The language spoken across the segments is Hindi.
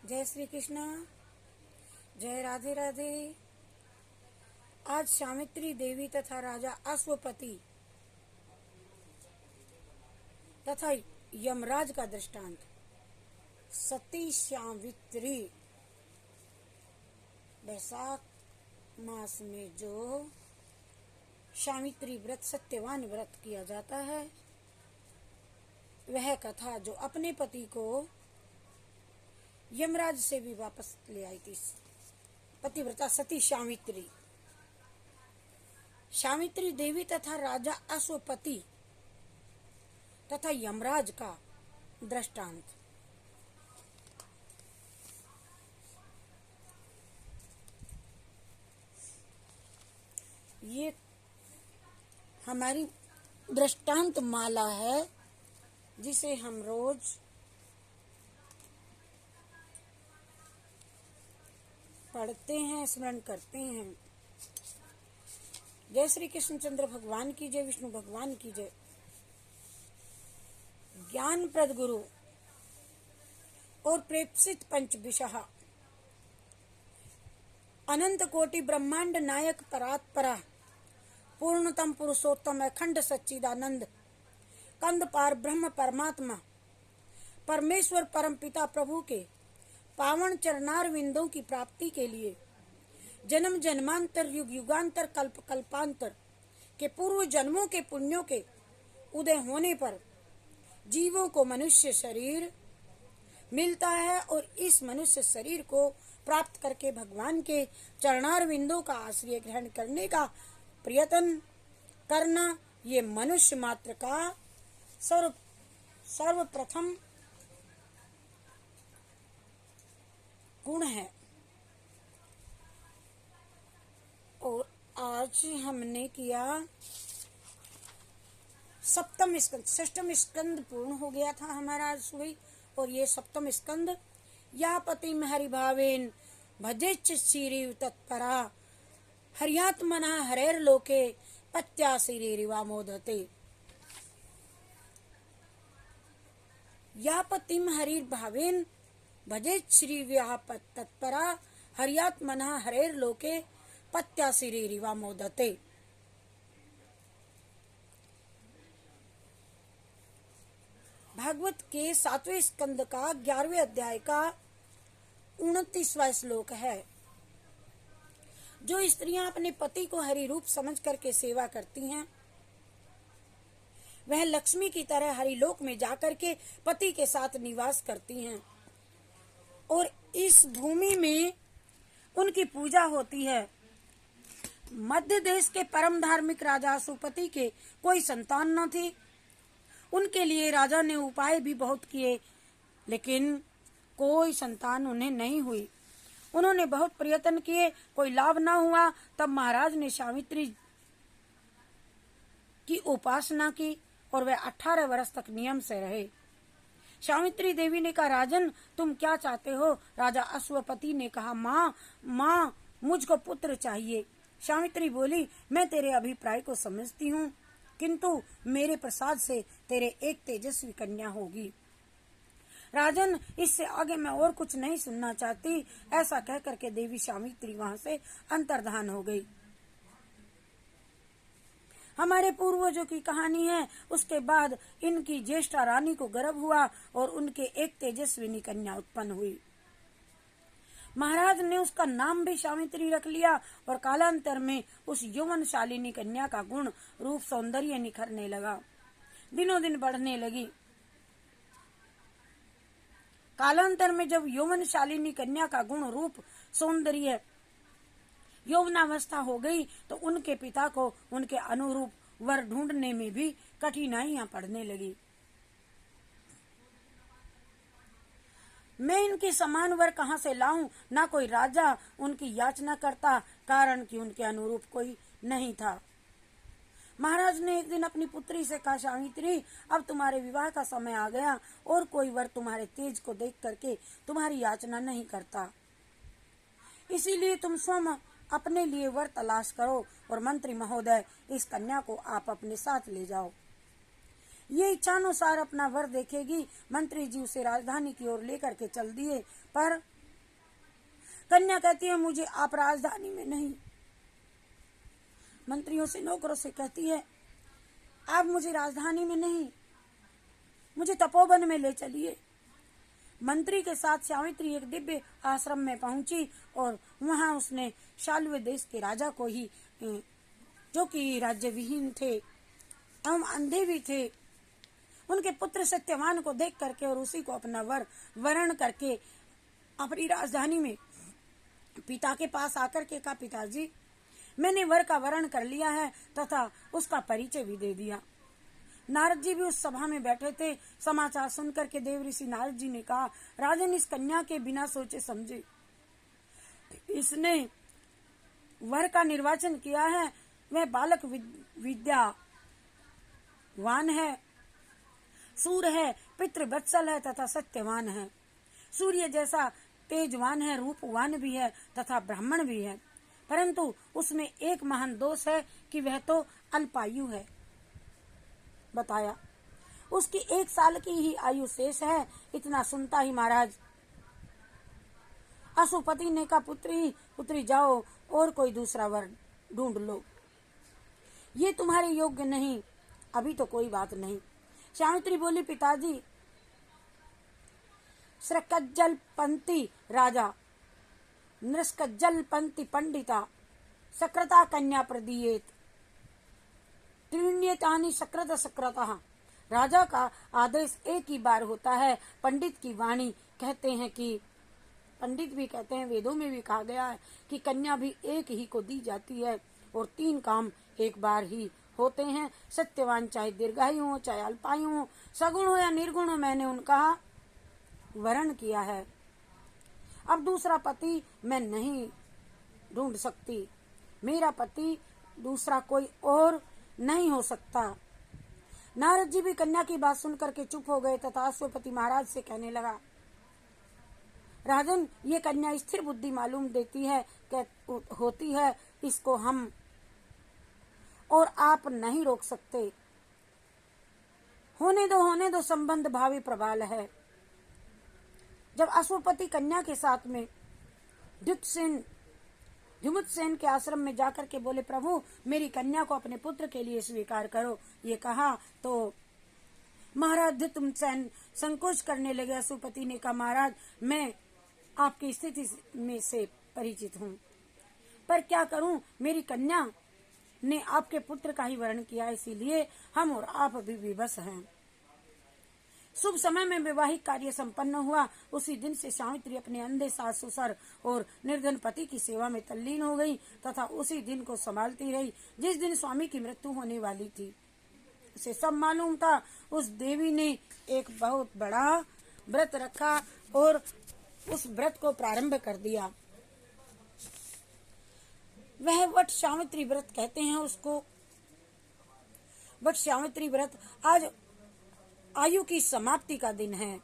जय श्री कृष्ण, जय राधे राधे। आज सावित्री देवी तथा राजा अश्वपति तथा यमराज का दृष्टांत। सती सावित्री वैशाख मास में जो सावित्री व्रत सत्यवान व्रत किया जाता है, वह कथा जो अपने पति को यमराज से भी वापस ले आई थी। पतिव्रता सती सावित्री, सावित्री देवी तथा राजा अश्वपति तथा यमराज का दृष्टांत। ये हमारी दृष्टांत माला है, जिसे हम रोज पढ़ते हैं, स्मरण करते हैं। जय श्री कृष्णचंद्र भगवान की जय, विष्णु भगवान की जय। ज्ञान प्रद गुरु और प्रेप्सित पंचविशः अनंत कोटि ब्रह्मांड नायक परात्परा पूर्णतम पुरुषोत्तम अखंड सच्चिदानंद कंद पार ब्रह्म परमात्मा परमेश्वर परम पिता प्रभु के पावन चरणार विंदों की प्राप्ति के लिए जन्म जन्मांतर युग युगांतर कल्प कल्पांतर के पूर्व जन्मों के पुण्यों के उदय होने पर जीवों को मनुष्य शरीर मिलता है, और इस मनुष्य शरीर को प्राप्त करके भगवान के चरणार विंदों का आश्रय ग्रहण करने का प्रयत्न करना, ये मनुष्य मात्र का सर्वप्रथम गुण है। और आज हमने किया सप्तम स्कंद। षष्ठम स्कंद पूर्ण हो गया था हमारा आज सुबह, और ये सप्तम स्कंद। या पति हरि भावेन भजेच श्री तत्परा हरियात्मना हरेर लोके पत्या श्रीरिवा मोदते। या पति हरि भावेन भजेत श्री तत्परा हरियात्मना हरेर लोके पत्या श्रीरिवा मोदते। भागवत के 7वें स्कंद का 11वें अध्याय का 29वां श्लोक है। जो स्त्रियां अपने पति को हरि रूप समझ करके सेवा करती हैं, वह लक्ष्मी की तरह हरिलोक में जाकर के पति के साथ निवास करती हैं, और इस भूमि में उनकी पूजा होती है। मध्य देश के परम धार्मिक राजा अश्वपति के कोई संतान न थी। उनके लिए राजा ने उपाय भी बहुत किए, लेकिन कोई संतान उन्हें नहीं हुई। उन्होंने बहुत प्रयत्न किए, कोई लाभ न हुआ। तब महाराज ने सावित्री की उपासना की, और वह 18 वर्ष तक नियम से रहे। सावित्री देवी ने कहा, राजन तुम क्या चाहते हो? राजा अश्वपति ने कहा, माँ मुझको पुत्र चाहिए। सावित्री बोली, मैं तेरे अभिप्राय को समझती हूँ, किंतु मेरे प्रसाद से तेरे एक तेजस्वी कन्या होगी। राजन इससे आगे मैं और कुछ नहीं सुनना चाहती। ऐसा कह करके देवी सावित्री वहां से अंतर्धान हो गई। हमारे पूर्वजों की कहानी है। उसके बाद इनकी ज्येष्ठा रानी को गर्भ हुआ, और उनके एक तेजस्विनी कन्या उत्पन्न हुई। महाराज ने उसका नाम भी सावित्री रख लिया, और कालांतर में उस यौवनशालिनी कन्या का गुण रूप सौंदर्य निखरने लगा, दिनों दिन बढ़ने लगी। कालांतर में जब यौवनशालिनी कन्या का गुण रूप सौंदर्य यौवनावस्था हो गई, तो उनके पिता को उनके अनुरूप वर ढूंढने में भी कठिनाइयां पड़ने लगी। मैं इनके समान वर कहां से लाऊं? ना कोई राजा उनकी याचना करता, कारण कि उनके अनुरूप कोई नहीं था। महाराज ने एक दिन अपनी पुत्री से कहा, सावित्री अब तुम्हारे विवाह का समय आ गया, और कोई वर तुम्हारे तेज को देख करके तुम्हारी याचना नहीं करता। इसीलिए तुम स्वयं अपने लिए वर तलाश करो, और मंत्री महोदय इस कन्या को आप अपने साथ ले जाओ। ये इच्छानुसार अपना वर देखेगी। मंत्री जी उसे राजधानी की ओर लेकर के चल दिए, पर कन्या कहती है मुझे आप राजधानी में नहीं, मंत्रियों से नौकरों से कहती है आप मुझे राजधानी में नहीं, मुझे तपोवन में ले चलिए। मंत्री के साथ सावित्री एक दिव्य आश्रम में पहुंची और वहां उसने शाल्व देश के राजा को ही, जो कि राज्य विहीन थे एवं अंधे भी थे, उनके पुत्र सत्यवान को देख करके और उसी को अपना वरण करके अपनी राजधानी में पिता के पास आकर के कहा पिताजी मैंने वर का वरण कर लिया है तथा उसका परिचय भी दे दिया। नारद जी भी उस सभा में बैठे थे। समाचार सुनकर के देव ऋषि नारद जी ने कहा राजन इस कन्या के बिना सोचे समझे इसने वर का निर्वाचन किया है। वह बालक विद्यावान है, सूर है, पितृवत्सल है तथा सत्यवान है, सूर्य जैसा तेजवान है, रूपवान भी है तथा ब्राह्मण भी है, परंतु उसमें एक महान दोष है कि वह तो अल्पायु है। बताया उसकी 1 साल की ही आयु शेष है। इतना सुनता ही महाराज अशुपति ने कहा पुत्री जाओ और कोई दूसरा वर ढूंढ लो, ये तुम्हारे योग्य नहीं, अभी तो कोई बात नहीं। सावित्री बोली पिताजी स्रकज्जल पंथी राजा नृस्कज्जल पंथी पंडिता सकृता कन्या प्रदीयेत त्रिण्यतानि सकृत सकृतः। राजा का आदेश एक ही बार होता है। पंडित की वाणी कहते हैं कि पंडित भी कहते हैं, वेदों में भी कहा गया है कि कन्या भी एक ही को दी जाती है और 3 काम एक बार ही होते हैं। सत्यवान चाहे दीर्घायु हो चाहे अल्पायु हो, सगुण हो या निर्गुण हो, मैंने उनका वरण किया है। अब दूसरा पति मैं नहीं ढूंढ सकती, मेरा पति दूसरा कोई और नहीं हो सकता। नारद जी भी कन्या की बात सुनकर के चुप हो गए तथा अश्वपति महाराज से कहने लगा राजन ये कन्या स्थिर बुद्धि मालूम देती है होती है, इसको हम और आप नहीं रोक सकते। होने दो संबंध भावी प्रबल है। जब अश्वपति कन्या के साथ में ध्युमतसेन के आश्रम में जाकर के बोले प्रभु मेरी कन्या को अपने पुत्र के लिए स्वीकार करो, ये कहा तो महाराज ध्युमतसेन संकोच करने लगे। अश्वपति ने कहा महाराज मैं आपकी स्थिति में से परिचित हूँ, पर क्या करूँ, मेरी कन्या ने आपके पुत्र का ही वर्ण किया, इसीलिए हम और आप भी विवश हैं। शुभ समय में वैवाहिक कार्य संपन्न हुआ। उसी दिन से सावित्री अपने अंधे सास ससुर और निर्धन पति की सेवा में तल्लीन हो गई तथा उसी दिन को संभालती रही जिस दिन स्वामी की मृत्यु होने वाली थी। उसे सब मालूम था। उस देवी ने एक बहुत बड़ा व्रत रखा और उस व्रत को प्रारंभ कर दिया। वह वट सावित्री व्रत कहते हैं उसको। वट सावित्री व्रत आज आयु की समाप्ति का दिन है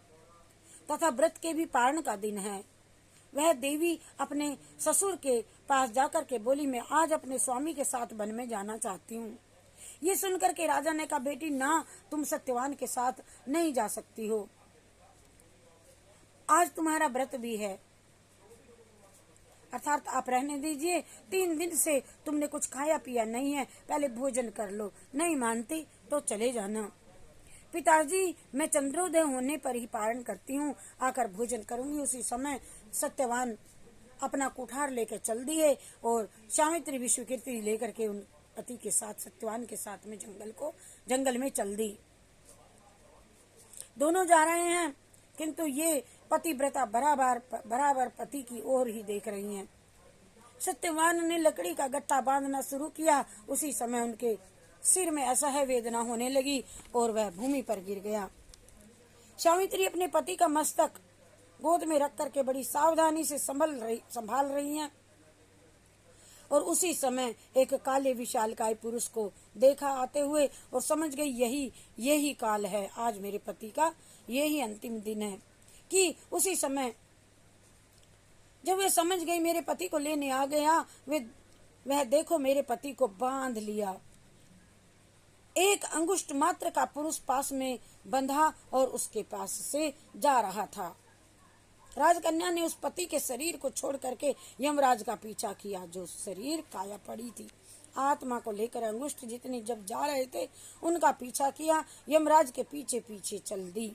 तथा व्रत के भी पारण का दिन है। वह देवी अपने ससुर के पास जाकर के बोली मैं आज अपने स्वामी के साथ वन में जाना चाहती हूँ। ये सुनकर के राजा ने कहा बेटी ना, तुम सत्यवान के साथ नहीं जा सकती हो, आज तुम्हारा व्रत भी है, अर्थात आप रहने दीजिए। 3 दिन से तुमने कुछ खाया पिया नहीं है, पहले भोजन कर लो, नहीं मानती तो चले जाना। पिताजी मैं चंद्रोदय होने पर ही पारण करती हूँ, आकर भोजन करूंगी। उसी समय सत्यवान अपना कुठार लेकर चल दिए और सावित्री विश्वकीर्ति लेकर के उन पति के साथ सत्यवान के साथ में जंगल में चल दी। दोनों जा रहे हैं किंतु ये पतिव्रता बराबर पति की ओर ही देख रही हैं। सत्यवान ने लकड़ी का गट्टा बांधना शुरू किया। उसी समय उनके सिर में असह्य वेदना होने लगी और वह भूमि पर गिर गया। सावित्री अपने पति का मस्तक गोद में रख करके बड़ी सावधानी से संभाल रही हैं और उसी समय एक काले विशालकाय पुरुष को देखा आते हुए और समझ गई यही काल है, आज मेरे पति का यही अंतिम दिन है। कि उसी समय जब वे समझ गई मेरे पति को लेने आ गया, वह देखो मेरे पति को बांध लिया। एक अंगुष्ठ मात्र का पुरुष पास में बंधा और उसके पास से जा रहा था। राजकन्या ने उस पति के शरीर को छोड़ करके यमराज का पीछा किया। जो शरीर काया पड़ी थी, आत्मा को लेकर अंगुष्ठ जितनी जब जा रहे थे, उनका पीछा किया। यमराज के पीछे पीछे चल दी।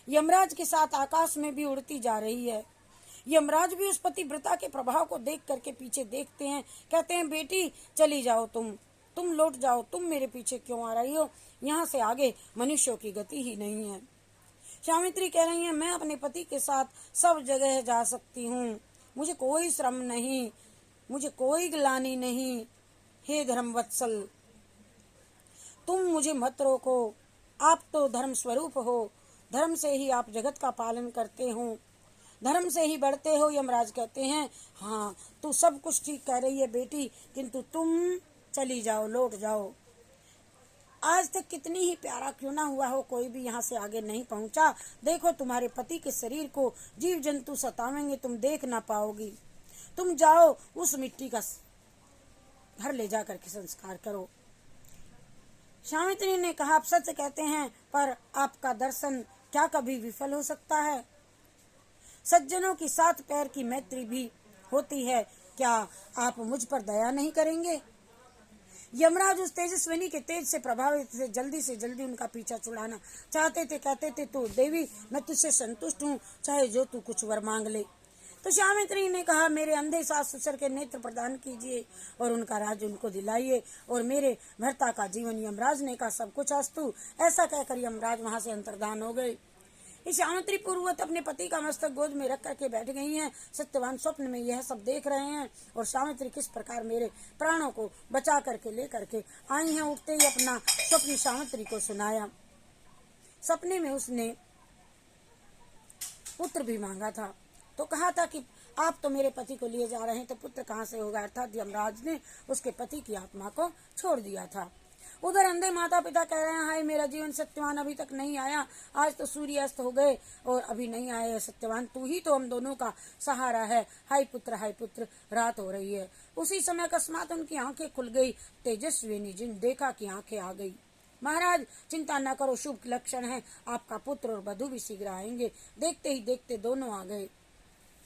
यमराज के साथ आकाश में भी उड़ती जा रही है। यमराज भी उस पतिव्रता के प्रभाव को देख करके पीछे देखते हैं। कहते हैं, बेटी चली जाओ, तुम लौट जाओ, तुम मेरे पीछे क्यों आ रही हो? यहाँ से आगे मनुष्यों की गति ही नहीं है। सावित्री कह रही है, मैं अपने पति के साथ सब जगह जा सकती हूँ, मुझे कोई श्रम नहीं, मुझे कोई ग्लानि नहीं। हे धर्मवत्सल, तुम मुझे मत रोको, आप तो धर्म स्वरूप हो, धर्म से ही आप जगत का पालन करते हो, धर्म से ही बढ़ते हो। यमराज कहते हैं, हाँ तू सब कुछ ठीक कह रही है बेटी, किंतु तुम चली जाओ, लौट जाओ। आज तक कितनी ही प्यारा क्यों ना हुआ हो, कोई भी यहाँ से आगे नहीं पहुँचा। देखो तुम्हारे पति के शरीर को जीव जंतु सतावेंगे, तुम देख ना पाओगी। तुम जाओ, उस मिट्टी का घर ले जा करके संस्कार करो। सावित्री ने कहा, आप सच कहते हैं, पर आपका दर्शन क्या कभी विफल हो सकता है? सज्जनों की 7 पैर की मैत्री भी होती है, क्या आप मुझ पर दया नहीं करेंगे? यमराज उस तेजस्विनी के तेज से प्रभावित से जल्दी उनका पीछा छुड़ाना चाहते थे। कहते थे, तू देवी, मैं तुझसे संतुष्ट हूँ, चाहे जो तू कुछ वर मांग ले। तो सावित्री ने कहा, मेरे अंधे सास ससुर के नेत्र प्रदान कीजिए और उनका राज्य उनको दिलाइए, और मेरे भर्ता का जीवन। यमराज ने कहा, सब कुछ अस्तु। ऐसा कहकर यमराज वहां से अंतर्धान हो गए। इस सावित्री पूर्ववत अपने पति का मस्तक गोद में रख करके बैठ गई हैं। सत्यवान स्वप्न में यह सब देख रहे हैं, और सावित्री किस प्रकार मेरे प्राणों को बचा करके ले करके आई हैं। उठते ही अपना स्वप्न सावित्री को सुनाया। सपने में उसने पुत्र भी मांगा था, तो कहा था कि आप तो मेरे पति को लिए जा रहे हैं, तो पुत्र कहाँ से होगा? अर्थात यमराज ने उसके पति की आत्मा को छोड़ दिया था। उधर अंधे माता पिता कह रहे हैं, हाय मेरा जीवन सत्यवान अभी तक नहीं आया, आज तो सूर्य अस्त हो गए और अभी नहीं आए। सत्यवान तू ही तो हम दोनों का सहारा है, हाय पुत्र, रात हो रही है। उसी समय अकस्मात उनकी आंखें खुल गई। तेजस्विनी जिन देखा कि आंखें आ गई। महाराज चिंता न करो, शुभ लक्षण है, आपका पुत्र और वधू भी शीघ्र आएंगे। देखते ही देखते दोनों आ गए,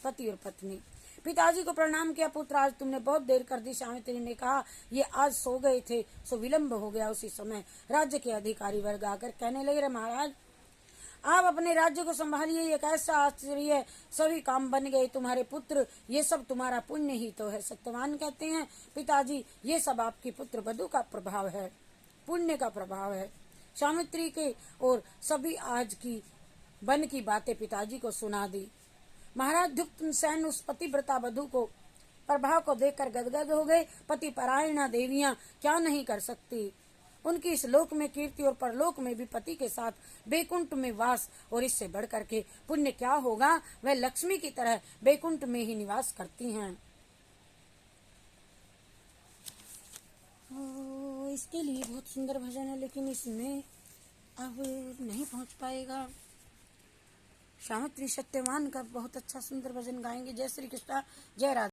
पति और पत्नी। पिताजी को प्रणाम किया, पुत्र आज तुमने बहुत देर कर दी। सावित्री ने कहा, ये आज सो गए थे, सो विलंब हो गया। उसी समय राज्य के अधिकारी वर्ग आकर कहने लगे, महाराज आप अपने राज्य को संभालिए, ये कैसा आश्चर्य है, सभी काम बन गए, तुम्हारे पुत्र, ये सब तुम्हारा पुण्य ही तो है। सत्यवान कहते हैं, पिताजी ये सब आपकी पुत्र वधू का प्रभाव है, पुण्य का प्रभाव है। सावित्री के और सभी आज की वन की बातें पिताजी को सुना दी। महाराज दुष्टसेन उस पतिव्रता वधू को प्रभाव को देखकर गदगद हो गए। पति परायणा देवियां क्या नहीं कर सकती। उनकी इस लोक में कीर्ति और परलोक में भी पति के साथ बैकुंठ में वास, और इससे बढ़कर के पुण्य क्या होगा। वह लक्ष्मी की तरह बैकुंठ में ही निवास करती हैं। इसके लिए बहुत सुंदर भजन है, लेकिन इसमें अब नहीं पहुंच पाएगा। सावित्री सत्यवान का बहुत अच्छा सुंदर भजन गाएंगे। जय श्री कृष्णा, जय राधा।